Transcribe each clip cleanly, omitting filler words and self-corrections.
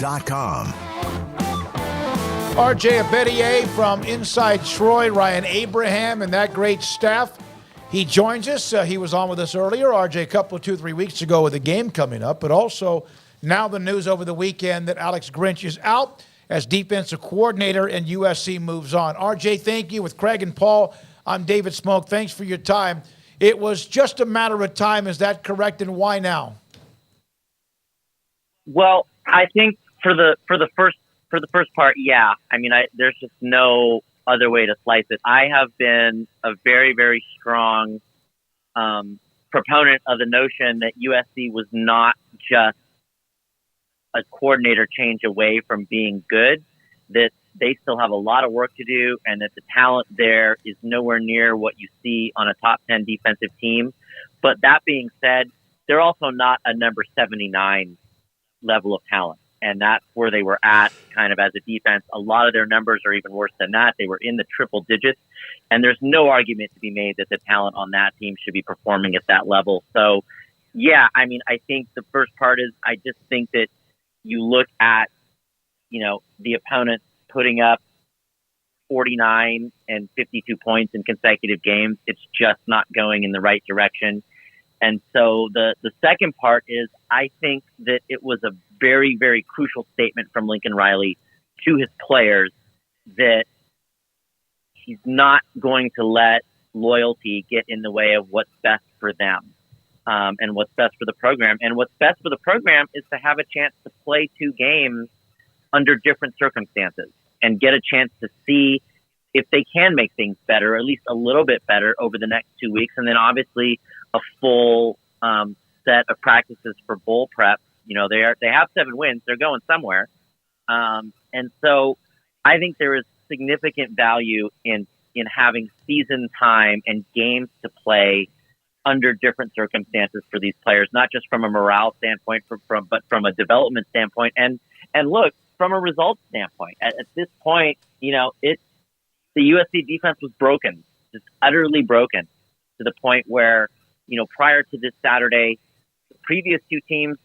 USCFootball.com. RJ Abeytia from Inside Troy, Ryan Abraham, and that great staff. He joins us. He was on with us earlier, RJ, a couple of 2-3 weeks ago with a game coming up, but also now the news over the weekend that Alex Grinch is out as defensive coordinator and USC moves on. RJ, thank you. With Craig and Paul, I'm David Smoak. Thanks for your time. It was just a matter of time. Is that correct, and why now? Well, I think for the first part, yeah. I mean, there's just no other way to slice it. I have been a very, very strong proponent of the notion that USC was not just a coordinator change away from being good, that they still have a lot of work to do, and that the talent there is nowhere near what you see on a top 10 defensive team. But that being said, they're also not a number 79 level of talent. And that's where they were at kind of as a defense. A lot of their numbers are even worse than that. They were in the triple digits. And there's no argument to be made that the talent on that team should be performing at that level. So, yeah, I mean, I think the first part is I just think that you look at, the opponent putting up 49 and 52 points in consecutive games. It's just not going in the right direction. And so the second part is I think that it was a very, very crucial statement from Lincoln Riley to his players that he's not going to let loyalty get in the way of what's best for them and what's best for the program. And what's best for the program is to have a chance to play 2 games under different circumstances and get a chance to see if they can make things better, or at least a little bit better over the next 2 weeks. And then obviously a full set of practices for bowl prep. They have 7 wins. They're going somewhere. And so I think there is significant value in having season time and games to play under different circumstances for these players, not just from a morale standpoint, but from a development standpoint. And look, from a results standpoint, at this point, the USC defense was broken, just utterly broken, to the point where, prior to this Saturday, the previous 2 teams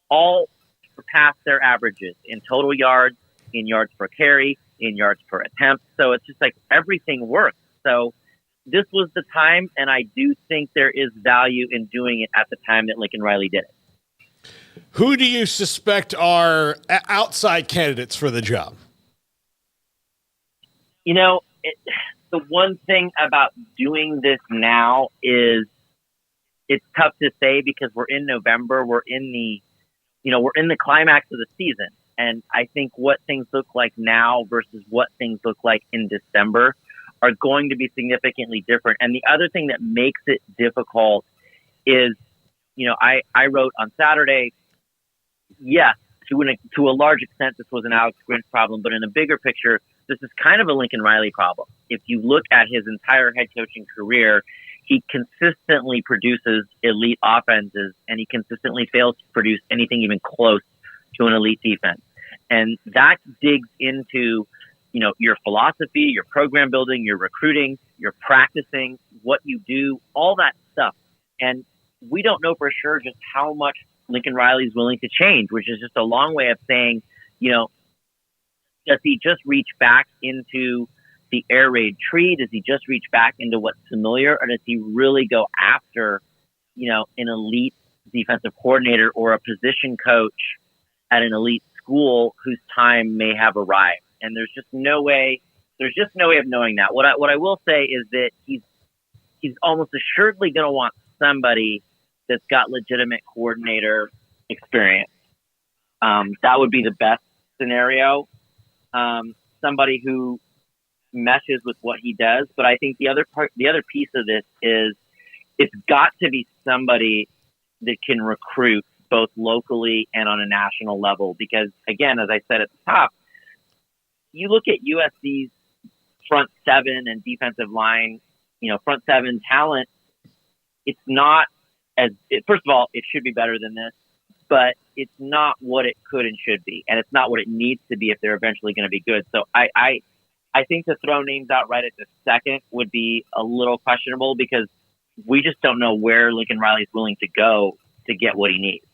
all surpassed their averages in total yards, in yards per carry, in yards per attempt. So it's just like everything works. So this was the time, and I do think there is value in doing it at the time that Lincoln Riley did it. Who do you suspect are outside candidates for the job? The one thing about doing this now is it's tough to say because we're in November. We're in the climax of the season. And I think what things look like now versus what things look like in December are going to be significantly different. And the other thing that makes it difficult is, I wrote on Saturday, yes, to a large extent, this was an Alex Grinch problem, but in a bigger picture, this is kind of a Lincoln Riley problem. If you look at his entire head coaching career, he consistently produces elite offenses, and he consistently fails to produce anything even close to an elite defense. And that digs into, your philosophy, your program building, your recruiting, your practicing, what you do, all that stuff. And we don't know for sure just how much Lincoln Riley is willing to change, which is just a long way of saying, does he just reach back into the air raid tree? Does he just reach back into what's familiar, or does he really go after, an elite defensive coordinator or a position coach at an elite school whose time may have arrived? And there's just no way of knowing that. What I will say is that he's almost assuredly going to want somebody that's got legitimate coordinator experience. That would be the best scenario. Somebody who meshes with what he does. But I think the other piece of this is it's got to be somebody that can recruit both locally and on a national level. Because again, as I said at the top, you look at USC's front 7 and defensive line, front 7 talent. It's not first of all, it should be better than this, but it's not what it could and should be. And it's not what it needs to be if they're eventually going to be good. So I think to throw names out right at this second would be a little questionable because we just don't know where Lincoln Riley's willing to go to get what he needs.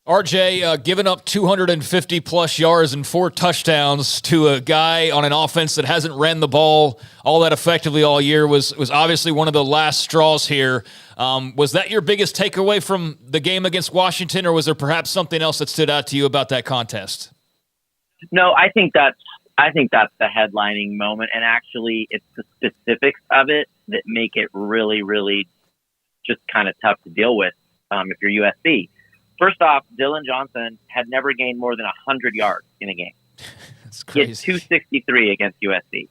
RJ, giving up 250-plus yards and 4 touchdowns to a guy on an offense that hasn't ran the ball all that effectively all year was obviously one of the last straws here. Was that your biggest takeaway from the game against Washington, or was there perhaps something else that stood out to you about that contest? No, I think that's the headlining moment, and actually it's the specifics of it that make it really, really just kind of tough to deal with if you're USC. First off, Dylan Johnson had never gained more than 100 yards in a game. That's He had crazy. 263 against USC.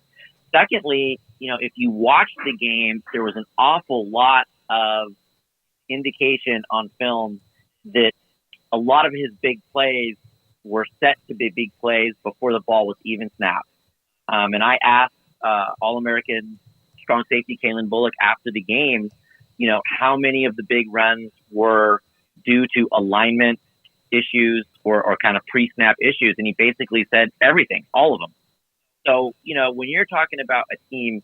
Secondly, if you watched the game, there was an awful lot of indication on film that a lot of his big plays were set to be big plays before the ball was even snapped. And I asked All-American strong safety Kalen Bullock after the game, how many of the big runs were due to alignment issues or kind of pre-snap issues. And he basically said everything, all of them. So, when you're talking about a team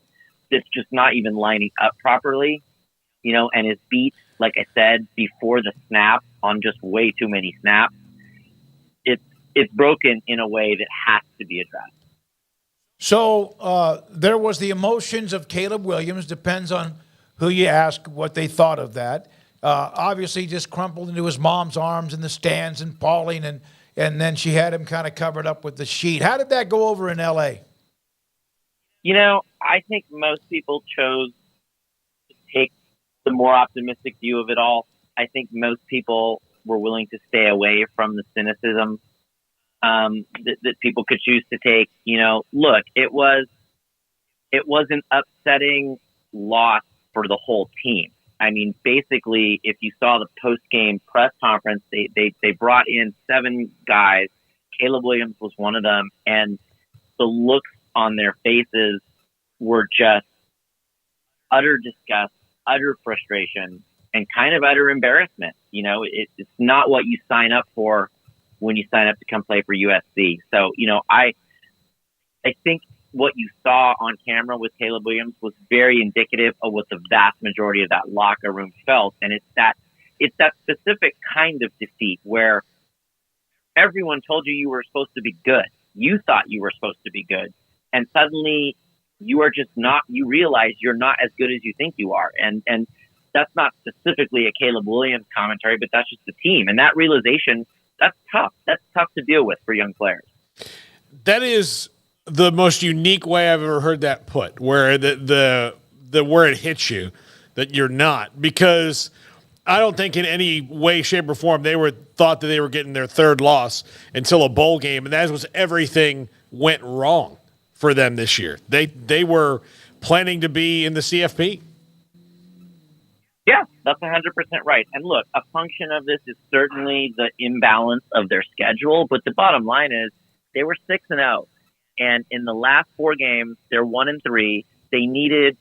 that's just not even lining up properly, and is beat, like I said, before the snap on just way too many snaps, it's broken in a way that has to be addressed. So there was the emotions of Caleb Williams. Depends on who you ask what they thought of that. Obviously, just crumpled into his mom's arms in the stands and bawling, and then she had him kind of covered up with the sheet. How did that go over in L.A.? I think most people chose to take the more optimistic view of it all. I think most people were willing to stay away from the cynicism that people could choose to take. Look, it was an upsetting loss for the whole team. I mean, basically, if you saw the post-game press conference, they brought in 7 guys. Caleb Williams was one of them, and the looks on their faces were just utter disgust, utter frustration, and kind of utter embarrassment. It's not what you sign up for when you sign up to come play for USC. So, I think what you saw on camera with Caleb Williams was very indicative of what the vast majority of that locker room felt. And it's that specific kind of defeat where everyone told you were supposed to be good. You thought you were supposed to be good. And suddenly you are just not, you realize you're not as good as you think you are. And that's not specifically a Caleb Williams commentary, but that's just the team. And that realization, that's tough. That's tough to deal with for young players. That is the most unique way I've ever heard that put, where the where it hits you that you're not, because I don't think in any way, shape, or form thought that they were getting their 3rd loss until a bowl game, and that was everything went wrong for them this year. They were planning to be in the CFP. Yeah, that's 100% right. And look, a function of this is certainly the imbalance of their schedule, but the bottom line is they were 6-0. And in the last 4 games, they're 1-3. They needed,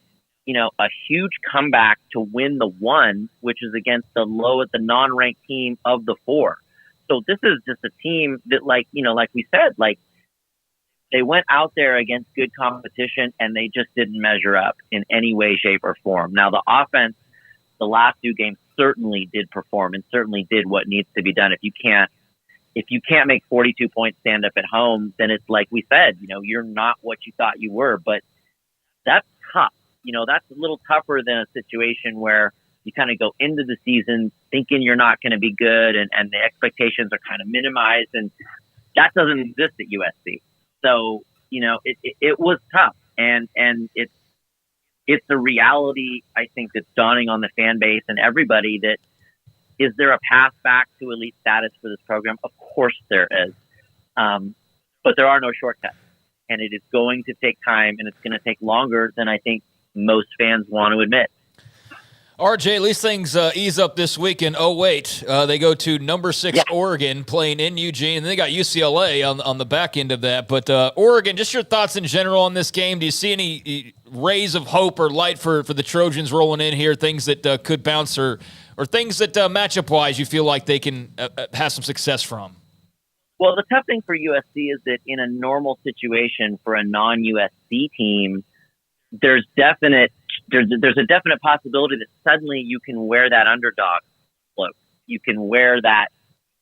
a huge comeback to win the 1, which is against the non-ranked team of the 4. So this is just a team that, like we said, they went out there against good competition and they just didn't measure up in any way, shape, or form. Now, the offense, the last 2 games certainly did perform and certainly did what needs to be done. If you can't make 42 points stand up at home, then it's like we said, you're not what you thought you were. But that's tough. That's a little tougher than a situation where you kind of go into the season thinking you're not going to be good and the expectations are kind of minimized. And that doesn't exist at USC. So, it was tough. And it's a reality, I think, that's dawning on the fan base and everybody that, is there a path back to elite status for this program? Of course there is. But there are no shortcuts. And it is going to take time, and it's going to take longer than I think most fans want to admit. RJ, at least things ease up this weekend. Oh, wait. They go to number 6 Oregon, playing in Eugene. And they got UCLA on the back end of that. But Oregon, just your thoughts in general on this game. Do you see any rays of hope or light for the Trojans rolling in here, things that could bounce or things that matchup-wise you feel like they can have some success from? Well, the tough thing for USC is that in a normal situation for a non-USC team, there's a definite possibility that suddenly you can wear that underdog cloak. You can wear that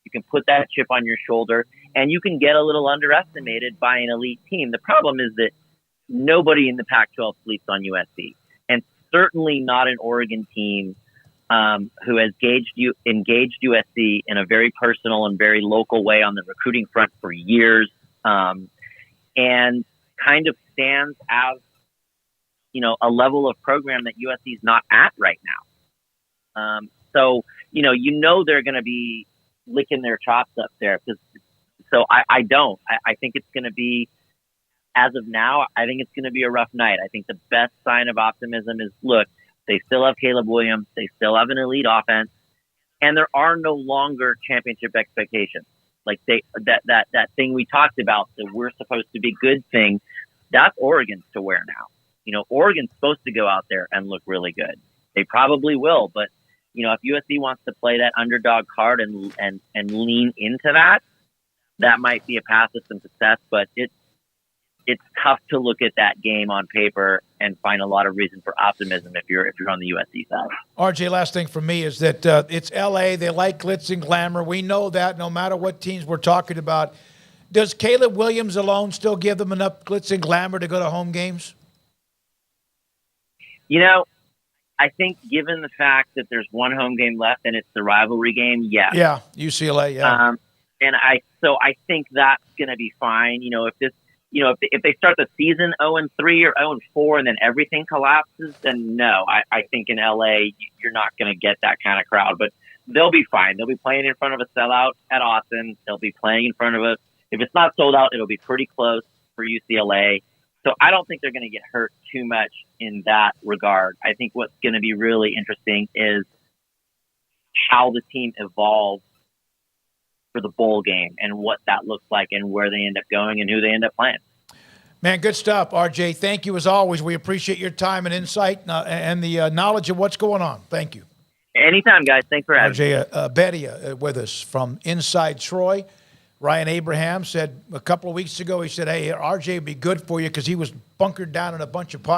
You can put that chip on your shoulder, and you can get a little underestimated by an elite team. The problem is that nobody in the Pac-12 sleeps on USC, and certainly not an Oregon team who has engaged USC in a very personal and very local way on the recruiting front for years, and kind of stands as, a level of program that USC is not at right now. So they're going to be licking their chops up there. I think it's going to be, as of now, I think it's going to be a rough night. I think the best sign of optimism is, look, they still have Caleb Williams. They still have an elite offense, and there are no longer championship expectations. Like that thing we talked about, that we're supposed to be good thing, that's Oregon's to wear now. Oregon's supposed to go out there and look really good. They probably will, but if USC wants to play that underdog card and lean into that, that might be a path to some success. But it's tough to look at that game on paper and find a lot of reason for optimism if you're on the USC side. RJ, last thing for me is that it's LA. They like glitz and glamour. We know that no matter what teams we're talking about. Does Caleb Williams alone still give them enough glitz and glamour to go to home games? I think given the fact that there's one home game left and it's the rivalry game, yes. Yeah, UCLA, yeah. And I think that's going to be fine. If they start the season 0-3 or 0-4 and then everything collapses, then no. I think in LA you're not going to get that kind of crowd, but they'll be fine. They'll be playing in front of a sellout at Austin. They'll be playing in front of if it's not sold out, it'll be pretty close for UCLA. So I don't think they're going to get hurt too much in that regard. I think what's going to be really interesting is how the team evolves for the bowl game and what that looks like and where they end up going and who they end up playing. Man, good stuff, RJ. Thank you as always. We appreciate your time and insight and the knowledge of what's going on. Thank you. Anytime, guys. Thanks for having me. RJ Abeytia with us from Inside Troy. Ryan Abraham said a couple of weeks ago, he said, hey, RJ would be good for you because he was bunkered down in a bunch of